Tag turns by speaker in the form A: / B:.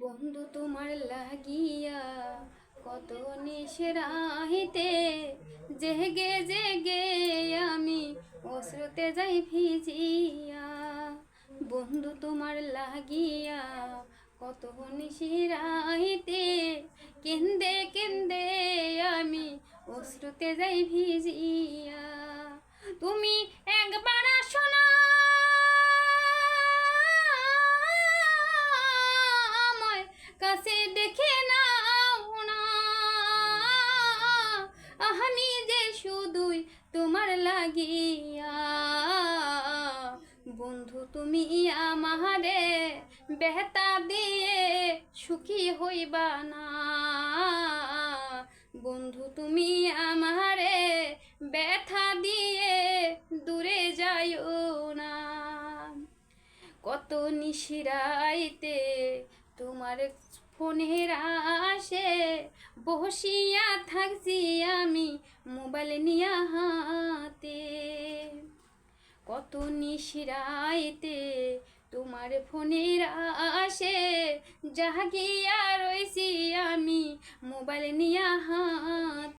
A: বন্ধু তোমার লাগিয়া কত নিশরাহিতে জেগে জেগে আমি অশ্রুতে যাই ভিজিয়া। বন্ধু তোমার লাগিয়া কত নিশিরাহিতে কেন্দে কেন্দে আমি অশ্রুতে যাই ভিজিয়া। তুমি একবার আসো না আমায় কাছে দেখে নাও না, আমি যে শুধুই তোমার লাগিয়া। বন্ধু তুমি আমারে বেহতা দিয়ে সুখী হইবা না, বন্ধু তুমি আমারে ব্যথা দিয়ে দূরে যাইও না। কত নিশিরাইতে তোমার ফোনের আসে বসিয়া থাকছি আমি মোবাইল নিয়া হাতে। কত নিশিরাইতে তোমার ফোনের আসে জাগিয়া রইছি আমি মোবাইল নিয়া হাতে।